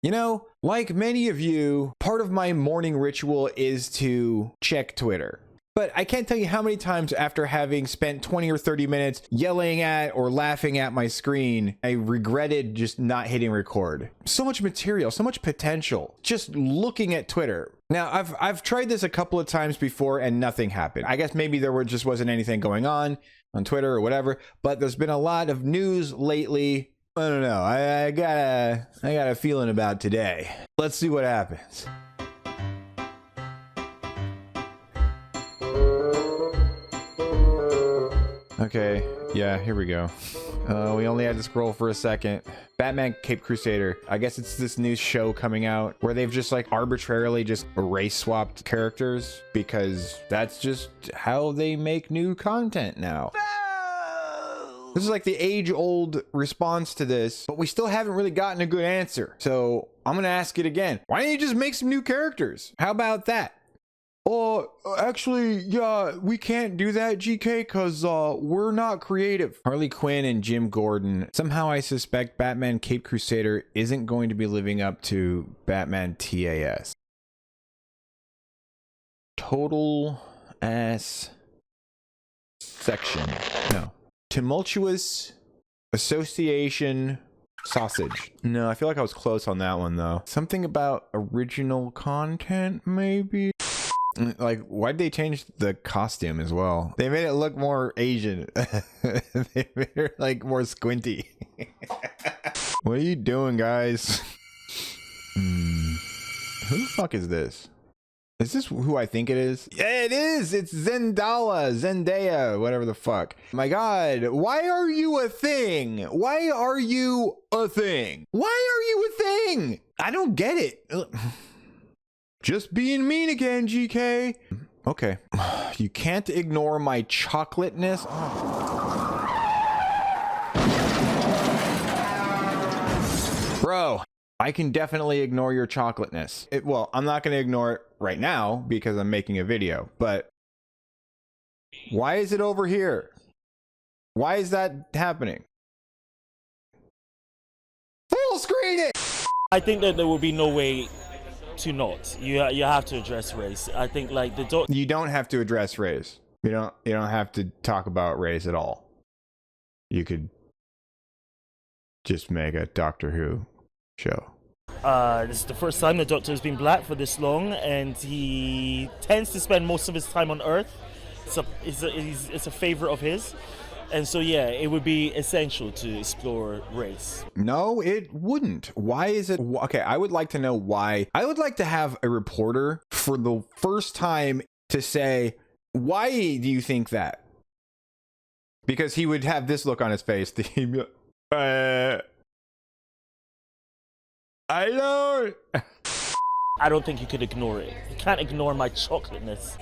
You know, like many of you, part of my morning ritual is to check Twitter. But I can't tell you how many times after having spent 20 or 30 minutes yelling at or laughing at my screen, I regretted just not hitting record. So much material, so much potential, just looking at Twitter. Now, I've tried this a couple of times before and nothing happened. I guess maybe just wasn't anything going on Twitter or whatever, but there's been a lot of news lately. I don't know. I got a feeling about today. Let's see what happens. Okay, yeah, here we go. We only had to scroll for a second. Batman Cape Crusader. I guess it's this new show coming out where they've just like arbitrarily just race swapped characters because that's just how they make new content now. This is like the age-old response to this, but we still haven't really gotten a good answer. So I'm gonna ask it again. Why don't you just make some new characters? How about that? Oh, actually, yeah, we can't do that, GK, because we're not creative. Harley Quinn and Jim Gordon. Somehow I suspect Batman Cape Crusader isn't going to be living up to Batman TAS. Total ass section. No. Tumultuous association sausage. No, I feel like I was close on that one, though. Something about original content, maybe? Like, why'd they change the costume as well? They made it look more Asian. They made her like more squinty. What are you doing, guys? Who the fuck is this? Is this who I think it is? Yeah, it is. It's Zendaya, whatever the fuck. My God, why are you a thing? Why are you a thing? Why are you a thing? I don't get it. Just being mean again, GK. Okay. You can't ignore my chocolateness. Oh. Bro, I can definitely ignore your chocolateness. Well, I'm not going to ignore it right now because I'm making a video, but why is it over here? Why is that happening? Full screen it! I think that there will be no way to not. You have to address race. I think like you don't have to address race. You don't have to talk about race at all. You could just make a Doctor Who show. This is the first time the Doctor has been black for this long, and he tends to spend most of his time on Earth. It's a favorite of his. And so, yeah, it would be essential to explore race. No, it wouldn't. Why is it? Okay, I would like to know why. I would like to have a reporter for the first time to say, why do you think that? Because he would have this look on his face. I don't. I don't think you could ignore it. You can't ignore my chocolateness.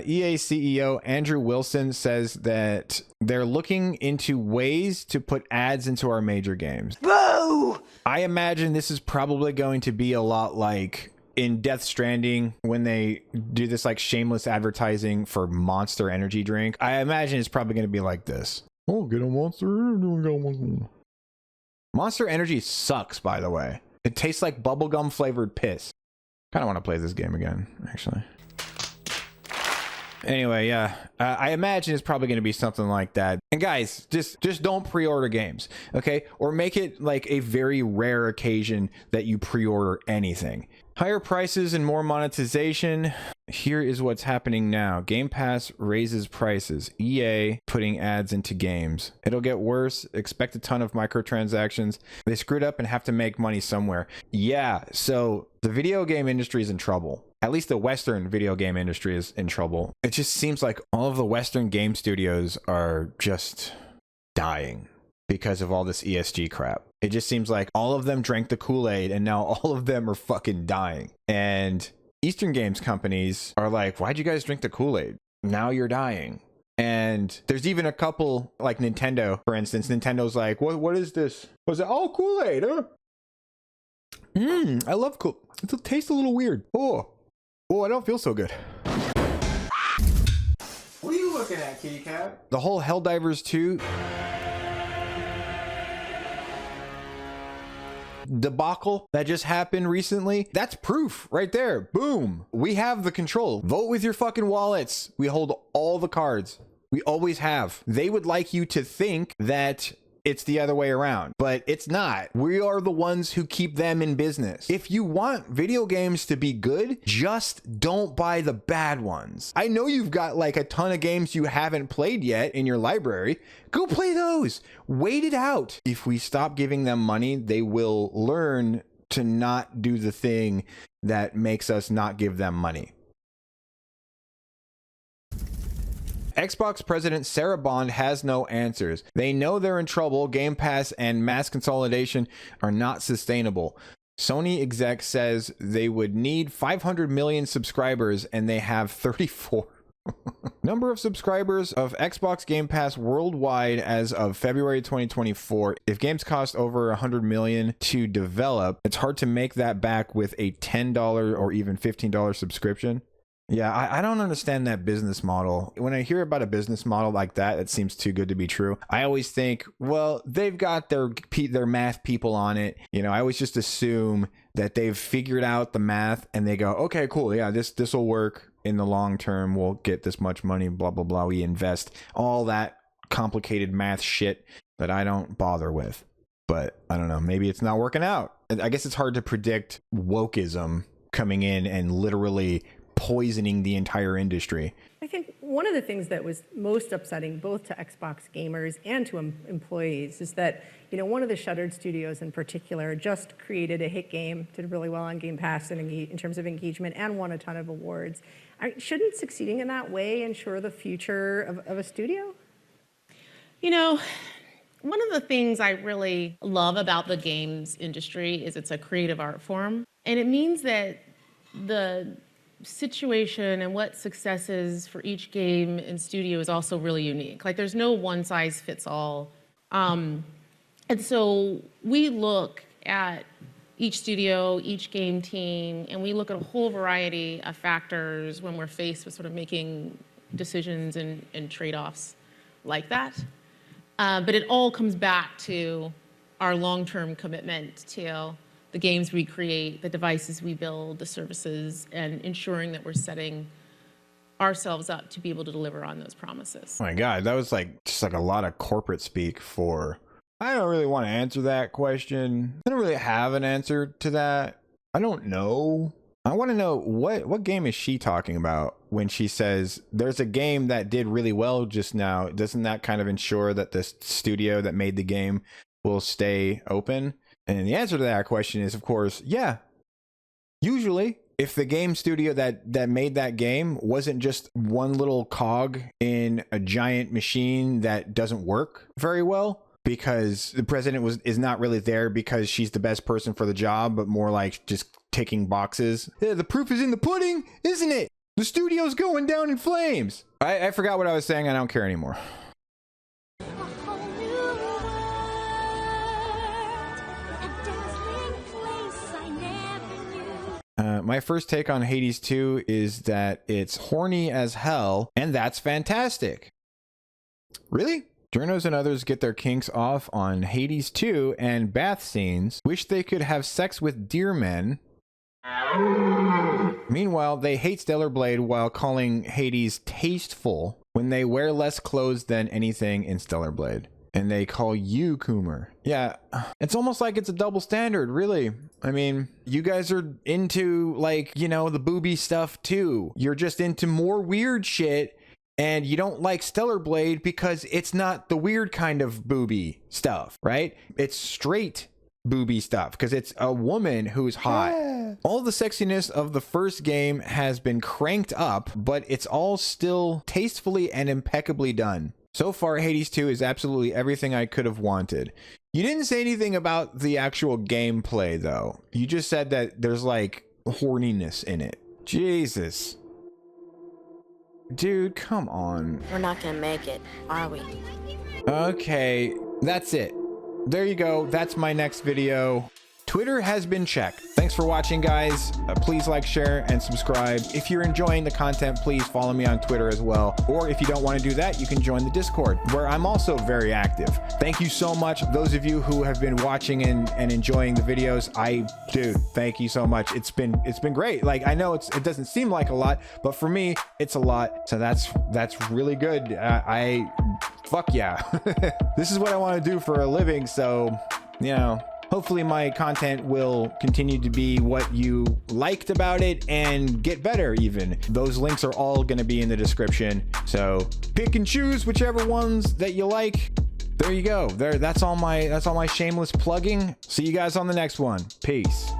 EA CEO Andrew Wilson says that they're looking into ways to put ads into our major games. Boo! I imagine this is probably going to be a lot like in Death Stranding when they do this like shameless advertising for Monster energy drink. I imagine it's probably going to be like this. Oh, get a Monster. Monster Energy sucks, by the way. It tastes like bubblegum flavored piss. Kind of want to play this game again, actually. Anyway, yeah, I imagine it's probably going to be something like that. And guys, just don't pre-order games, okay? Or make it like a very rare occasion that you pre-order anything. Higher prices and more monetization. Here is what's happening now. Game Pass raises prices. EA putting ads into games. It'll get worse. Expect a ton of microtransactions. They screwed up and have to make money somewhere. Yeah, so the video game industry is in trouble. At least the Western video game industry is in trouble. It just seems like all of the Western game studios are just dying because of all this ESG crap. It just seems like all of them drank the Kool-Aid and now all of them are fucking dying. And Eastern games companies are like, why'd you guys drink the Kool-Aid? Now you're dying. And there's even a couple like Nintendo, for instance. Nintendo's like, what is this? Was it all Kool-Aid, huh? I love Kool-Aid. It tastes a little weird. Oh, I don't feel so good. What are you looking at, kitty cat? The whole Helldivers 2 debacle that just happened recently, that's proof right there. Boom. We have the control. Vote with your fucking wallets. We hold all the cards. We always have. They would like you to think that it's the other way around, but it's not. We are the ones who keep them in business. If you want video games to be good, just don't buy the bad ones. I know you've got like a ton of games you haven't played yet in your library. Go play those. Wait it out. If we stop giving them money, they will learn to not do the thing that makes us not give them money. Xbox President Sarah Bond has no answers. They know they're in trouble. Game Pass and mass consolidation are not sustainable. Sony exec says they would need 500 million subscribers and they have 34. Number of subscribers of Xbox Game Pass worldwide as of February 2024. If games cost over 100 million to develop, it's hard to make that back with a $10 or even $15 subscription. Yeah, I don't understand that business model. When I hear about a business model like that, it seems too good to be true. I always think, well, they've got their math people on it. You know, I always just assume that they've figured out the math and they go, okay, cool. Yeah, this will work in the long term. We'll get this much money, blah, blah, blah. We invest all that complicated math shit that I don't bother with. But I don't know, maybe it's not working out. I guess it's hard to predict wokeism coming in and literally poisoning the entire industry. I think one of the things that was most upsetting both to Xbox gamers and to employees is that, you know, one of the shuttered studios in particular just created a hit game, did really well on Game Pass and in terms of engagement, and won a ton of awards. Shouldn't succeeding in that way ensure the future of a studio? You know, one of the things I really love about the games industry is it's a creative art form. And it means that the situation and what success is for each game and studio is also really unique. Like there's no one size fits all. And so we look at each studio, each game team, and we look at a whole variety of factors when we're faced with sort of making decisions and trade-offs like that. But it all comes back to our long-term commitment to the games we create, the devices we build, the services, and ensuring that we're setting ourselves up to be able to deliver on those promises. Oh my God, that was like just like a lot of corporate speak for, I don't really want to answer that question. I don't really have an answer to that. I don't know. I want to know what game is she talking about when she says there's a game that did really well just now. Doesn't that kind of ensure that this studio that made the game will stay open? And the answer to that question is, of course, yeah. Usually, if the game studio that made that game wasn't just one little cog in a giant machine that doesn't work very well, because the president is not really there because she's the best person for the job, but more like just ticking boxes. Yeah, the proof is in the pudding, isn't it? The studio's going down in flames. I forgot what I was saying. I don't care anymore. My first take on Hades 2 is that it's horny as hell, and that's fantastic. Really? Journos and others get their kinks off on Hades 2 and bath scenes, wish they could have sex with deer men. Meanwhile, they hate Stellar Blade while calling Hades tasteful when they wear less clothes than anything in Stellar Blade. And they call you Coomer. Yeah, it's almost like it's a double standard, really. I mean, you guys are into, like, you know, the booby stuff too. You're just into more weird shit, and you don't like Stellar Blade because it's not the weird kind of booby stuff, right? It's straight booby stuff because it's a woman who's hot. Yeah. All the sexiness of the first game has been cranked up, but it's all still tastefully and impeccably done. So far, Hades 2 is absolutely everything I could have wanted. You didn't say anything about the actual gameplay, though. You just said that there's, like, horniness in it. Jesus. Dude, come on. We're not gonna make it, are we? Okay, that's it. There you go. That's my next video. Twitter has been checked. Thank Thanks for watching, guys. Please like, share, and subscribe. If you're enjoying the content, please follow me on Twitter as well. Or if you don't want to do that, you can join the Discord, where I'm also very active. Thank you so much. Those of you who have been watching and enjoying the videos, dude, thank you so much. It's been great. Like, I know it doesn't seem like a lot, but for me, it's a lot. So that's really good. Fuck yeah. This is what I want to do for a living. So, you know, hopefully my content will continue to be what you liked about it and get better even. Those links are all going to be in the description. So pick and choose whichever ones that you like. There you go. That's all my shameless plugging. See you guys on the next one. Peace.